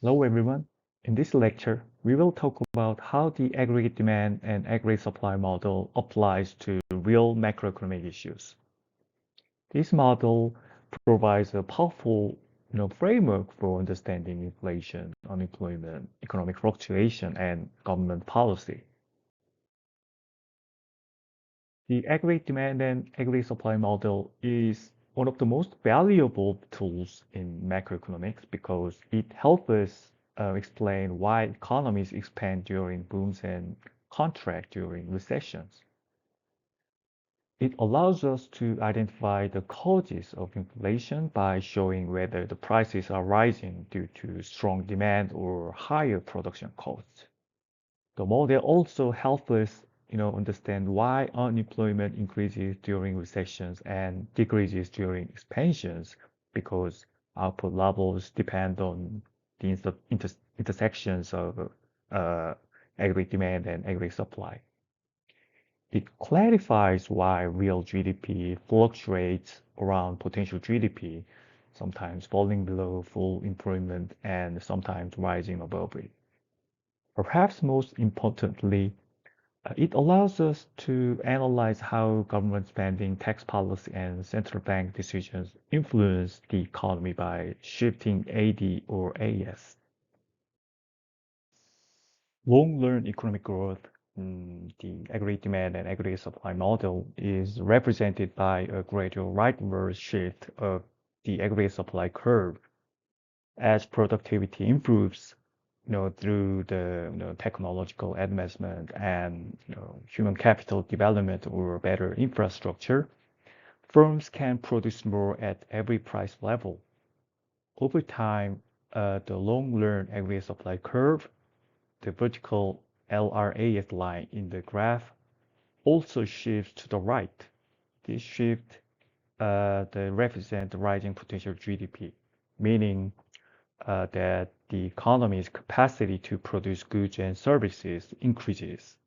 Hello everyone. In this lecture, we will talk about how the aggregate demand and aggregate supply model applies to real macroeconomic issues. This model provides a powerful framework for understanding inflation, unemployment, economic fluctuation, and government policy. The aggregate demand and aggregate supply model is one of the most valuable tools in macroeconomics because it helps us explain why economies expand during booms and contract during recessions. It allows us to identify the causes of inflation by showing whether the prices are rising due to strong demand or higher production costs. The model also helps us, understand why unemployment increases during recessions and decreases during expansions, because output levels depend on the intersections of uh, aggregate demand and aggregate supply. It clarifies why real GDP fluctuates around potential GDP, sometimes falling below full employment and sometimes rising above it. Perhaps most importantly, it allows us to analyze how government spending, tax policy, and central bank decisions influence the economy by shifting AD or AS. Long-run economic growth, the aggregate demand and aggregate supply model, is represented by a gradual rightward shift of the aggregate supply curve as productivity improves, through the technological advancement and human capital development or better infrastructure, firms can produce more at every price level. Over time, the long-run aggregate supply curve, the vertical LRAS line in the graph, also shifts to the right. This shift represents rising potential GDP, meaning that the economy's capacity to produce goods and services increases.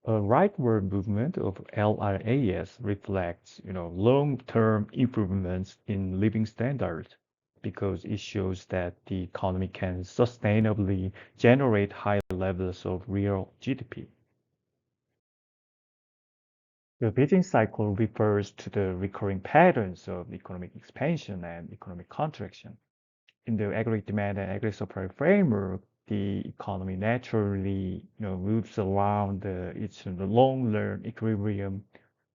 A rightward movement of LRAS reflects, long-term improvements in living standards because it shows that the economy can sustainably generate high levels of real GDP. The business cycle refers to the recurring patterns of economic expansion and economic contraction. In the aggregate demand and aggregate supply framework, the economy naturally, moves around its long-term equilibrium,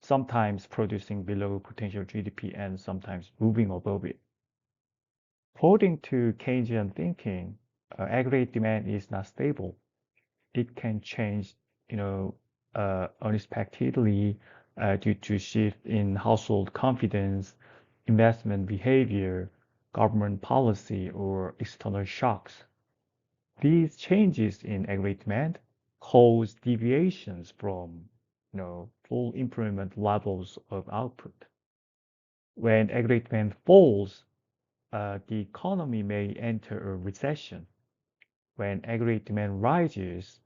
sometimes producing below potential GDP and sometimes moving above it. According to Keynesian thinking, aggregate demand is not stable. It can change, unexpectedly due to shift in household confidence, investment behavior, government policy, or external shocks. These changes in aggregate demand cause deviations from, full employment levels of output. When aggregate demand falls, the economy may enter a recession. When aggregate demand rises,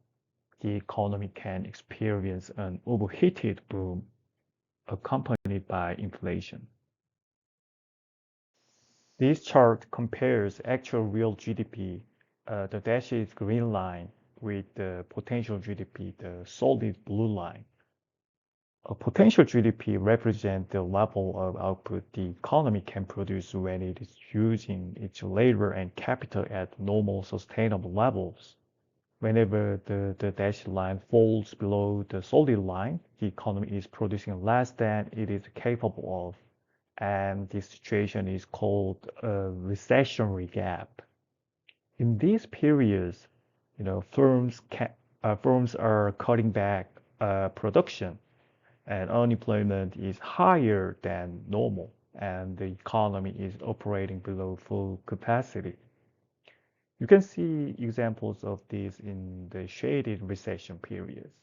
the economy can experience an overheated boom accompanied by inflation. This chart compares actual real GDP, the dashed green line, with the potential GDP, the solid blue line. A potential GDP represents the level of output the economy can produce when it is using its labor and capital at normal sustainable levels. Whenever the dashed line falls below the solid line, the economy is producing less than it is capable of, and this situation is called a recessionary gap. In these periods, firms are cutting back production, and unemployment is higher than normal, and the economy is operating below full capacity. You can see examples of this in the shaded recession periods.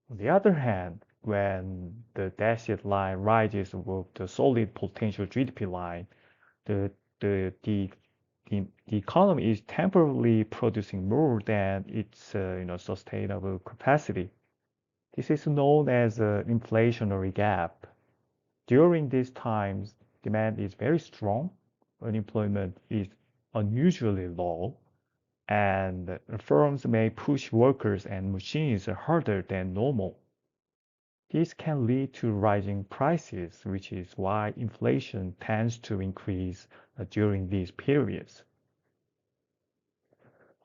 On the other hand, when the dashed line rises above the solid potential GDP line, the, the, the, the economy is temporarily producing more than its sustainable capacity. This is known as an inflationary gap. During these times, demand is very strong, unemployment is unusually low, and firms may push workers and machines harder than normal. This can lead to rising prices, which is why inflation tends to increase during these periods.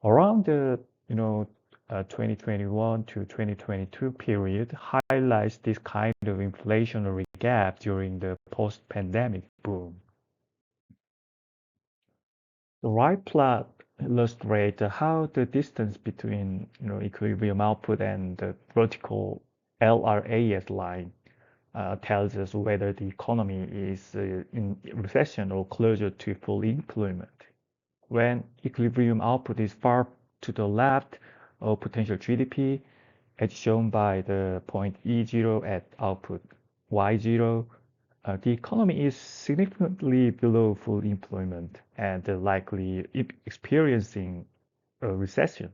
Around the, 2021 to 2022 period highlights this kind of inflationary gap during the post-pandemic boom. The right plot illustrates how the distance between, equilibrium output and the vertical LRAS line tells us whether the economy is in recession or closer to full employment. When equilibrium output is far to the left of potential GDP, as shown by the point E0 at output Y0, the economy is significantly below full employment and likely experiencing a recession.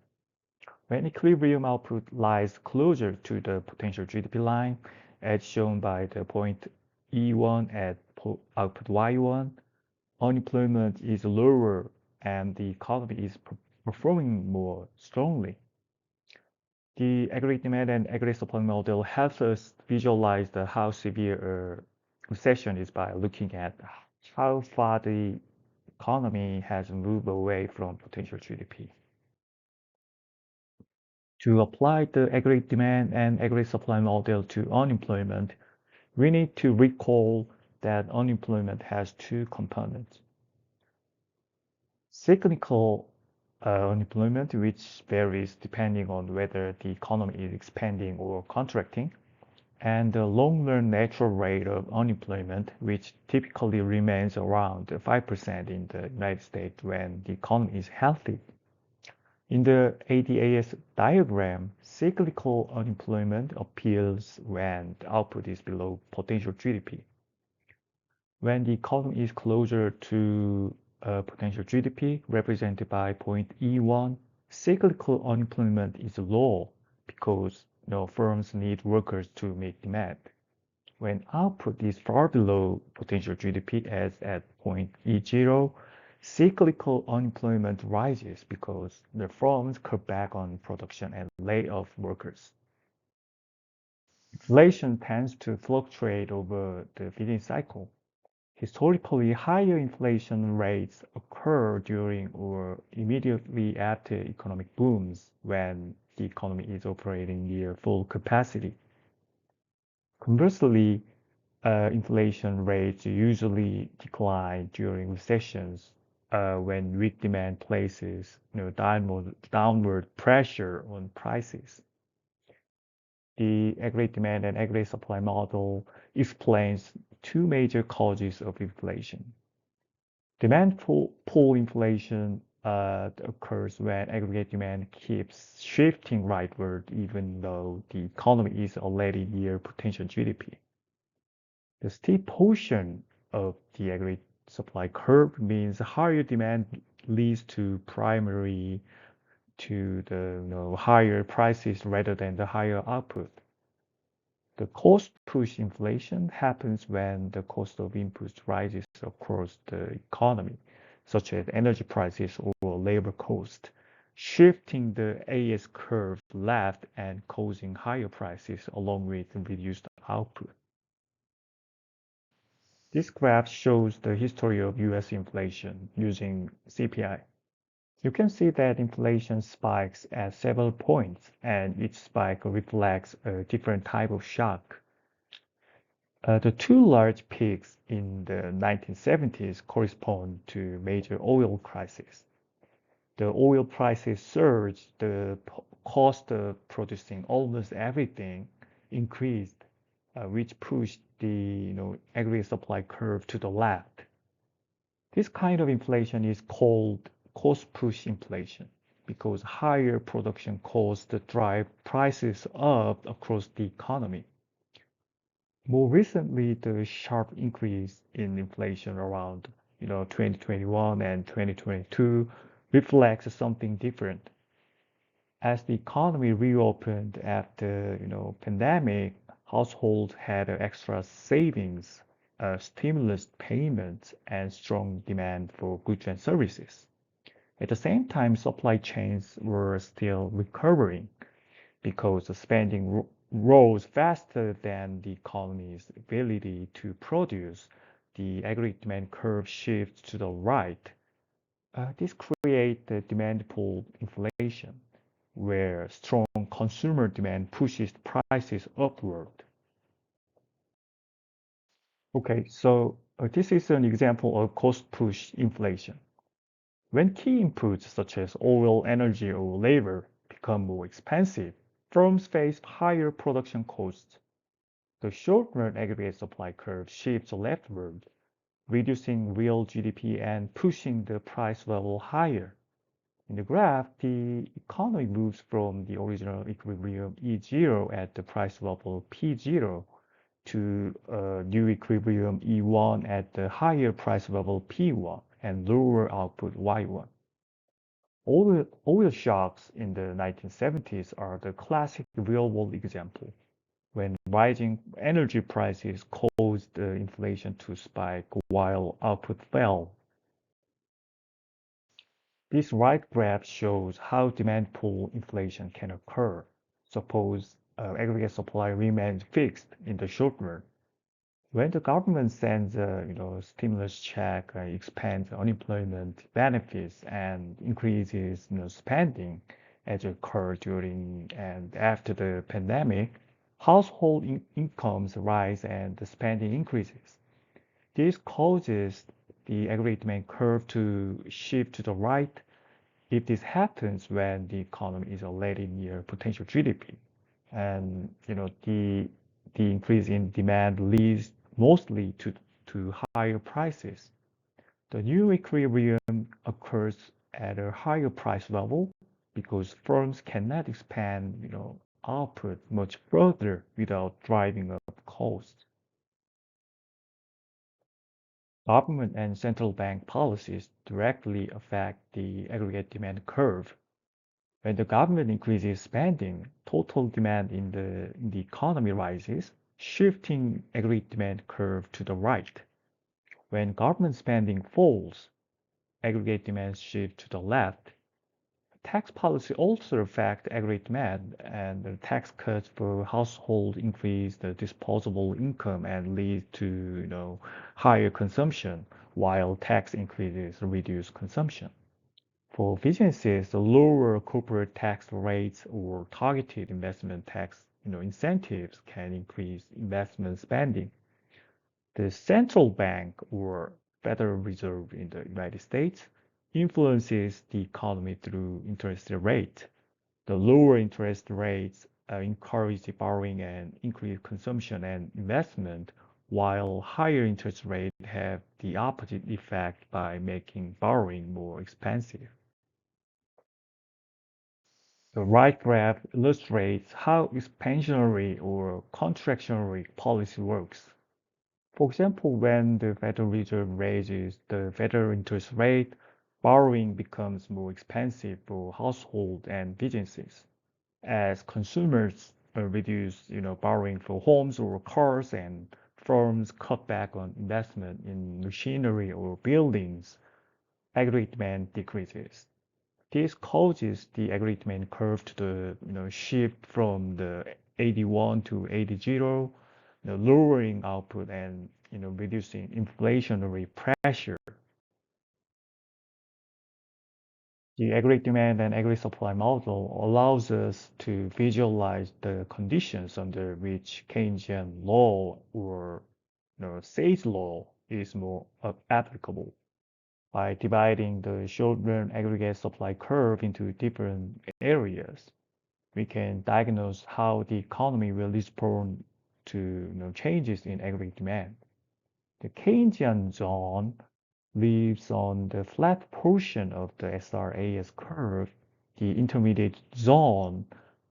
When equilibrium output lies closer to the potential GDP line, as shown by the point E1 at output Y1, unemployment is lower and the economy is performing more strongly. The aggregate demand and aggregate supply model helps us visualize how severe a recession is by looking at how far the economy has moved away from potential GDP. To apply the aggregate demand and aggregate supply model to unemployment, we need to recall that unemployment has two components. Cyclical unemployment, which varies depending on whether the economy is expanding or contracting, and the long-run natural rate of unemployment, which typically remains around 5% in the United States when the economy is healthy. In the ADAS diagram, cyclical unemployment appears when the output is below potential GDP. When the economy is closer to potential GDP, represented by point E1, cyclical unemployment is low because firms need workers to meet demand. When output is far below potential GDP, as at point E0, cyclical unemployment rises because the firms cut back on production and lay off workers. Inflation tends to fluctuate over the business cycle. Historically, higher inflation rates occur during or immediately after economic booms when the economy is operating near full capacity. Conversely, inflation rates usually decline during recessions when weak demand places downward pressure on prices. The aggregate demand and aggregate supply model explains two major causes of inflation. Demand pull inflation occurs when aggregate demand keeps shifting rightward even though the economy is already near potential GDP. The steep portion of the aggregate supply curve means higher demand leads to primary to the higher prices rather than the higher output. The cost push inflation happens when the cost of inputs rises across the economy, such as energy prices or labor cost, shifting the AS curve left and causing higher prices along with reduced output. This graph shows the history of US inflation using CPI. You can see that inflation spikes at several points, and each spike reflects a different type of shock. The two large peaks in the 1970s correspond to major oil crises. The oil prices surged, the cost of producing almost everything increased, which pushed the aggregate supply curve to the left. This kind of inflation is called cost push inflation because higher production costs drive prices up across the economy. More recently, the sharp increase in inflation around 2021 and 2022 reflects something different. As the economy reopened after pandemic, households had extra savings, stimulus payments, and strong demand for goods and services. At the same time, supply chains were still recovering because the spending rose faster than the economy's ability to produce. The aggregate demand curve shifts to the right. This creates the demand pull inflation, where strong consumer demand pushes prices upward. Okay, so this is an example of cost push inflation. When key inputs such as oil, energy, or labor become more expensive, firms face higher production costs. The short-run aggregate supply curve shifts leftward, reducing real GDP and pushing the price level higher. In the graph, the economy moves from the original equilibrium E0 at the price level P0 to a new equilibrium E1 at the higher price level P1 and lower output Y1. Oil shocks in the 1970s are the classic real-world example, when rising energy prices caused the inflation to spike while output fell. This right graph shows how demand pull inflation can occur. Suppose aggregate supply remains fixed in the short run. When the government sends a stimulus check, expands unemployment benefits, and increases spending, as occurred during and after the pandemic, household incomes rise and the spending increases. This causes the aggregate demand curve to shift to the right if this happens when the economy is already near potential GDP. And the increase in demand leads mostly to higher prices. The new equilibrium occurs at a higher price level because firms cannot expand, output much further without driving up costs. Government and central bank policies directly affect the aggregate demand curve. When the government increases spending, total demand in the economy rises, shifting aggregate demand curve to the right. When government spending falls, aggregate demand shifts to the left. Tax policy also affect aggregate demand, and the tax cuts for household increase the disposable income and lead to higher consumption, while tax increases reduce consumption. For businesses, the lower corporate tax rates or targeted investment tax incentives can increase investment spending. The central bank or Federal Reserve in the United States influences the economy through interest rate. The lower interest rates encourage the borrowing and increase consumption and investment, while higher interest rates have the opposite effect by making borrowing more expensive. The right graph illustrates how expansionary or contractionary policy works. For example, when the Federal Reserve raises the federal interest rate, borrowing becomes more expensive for households and businesses. As consumers reduce, borrowing for homes or cars, and firms cut back on investment in machinery or buildings, aggregate demand decreases. This causes the aggregate demand curve to the shift from the 81 to 80, lowering output and reducing inflationary pressure. The aggregate demand and aggregate supply model allows us to visualize the conditions under which Keynesian law or Say's law is more applicable. By dividing the short-run aggregate supply curve into different areas, we can diagnose how the economy will respond to changes in aggregate demand. The Keynesian zone lives on the flat portion of the SRAS curve. The intermediate zone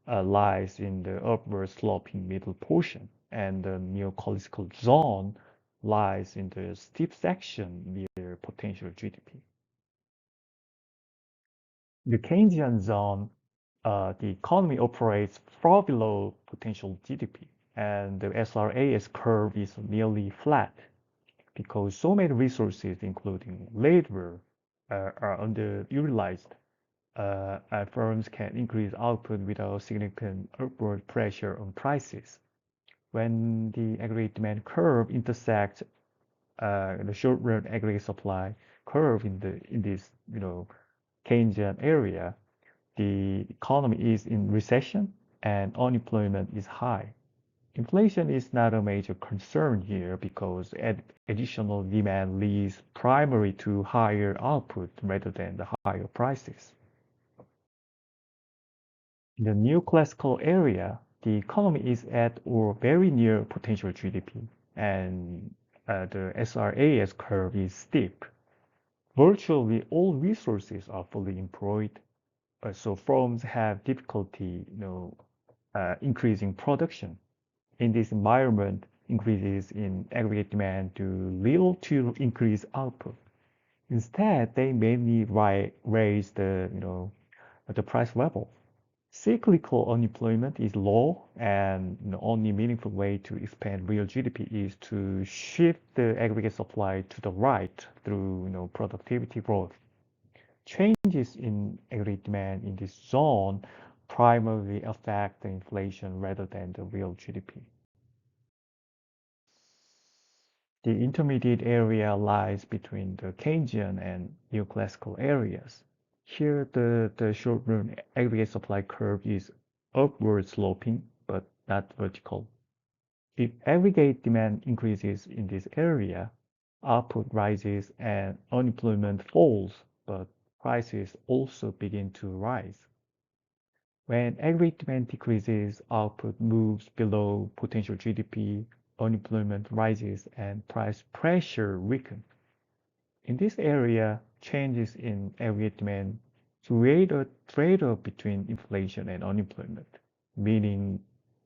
lies in the upward sloping middle portion, and the neoclassical zone lies in the steep section near potential GDP. The Keynesian zone, the economy operates far below potential GDP, and the SRAS curve is nearly flat because so many resources, including labor, are underutilized, firms can increase output without significant upward pressure on prices. When the aggregate demand curve intersects the short-run aggregate supply curve in this Keynesian area, the economy is in recession and unemployment is high. Inflation is not a major concern here because additional demand leads primarily to higher output rather than the higher prices. In the neoclassical area, the economy is at or very near potential GDP, and the SRAS curve is steep. Virtually all resources are fully employed, so firms have difficulty, increasing production. In this environment, increases in aggregate demand do little to increase output. Instead, they mainly raise the price level. Cyclical unemployment is low, and the only meaningful way to expand real GDP is to shift the aggregate supply to the right through productivity growth. Changes in aggregate demand in this zone primarily affect the inflation rather than the real GDP. The intermediate area lies between the Keynesian and neoclassical areas. Here, the short-run aggregate supply curve is upward sloping, but not vertical. If aggregate demand increases in this area, output rises and unemployment falls, but prices also begin to rise. When aggregate demand decreases, output moves below potential GDP, unemployment rises, and price pressure weakens. In this area, changes in aggregate demand create a trade-off between inflation and unemployment, meaning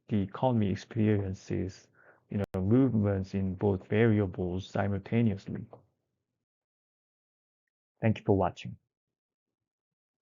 the economy experiences movements in both variables simultaneously. Thank you for watching.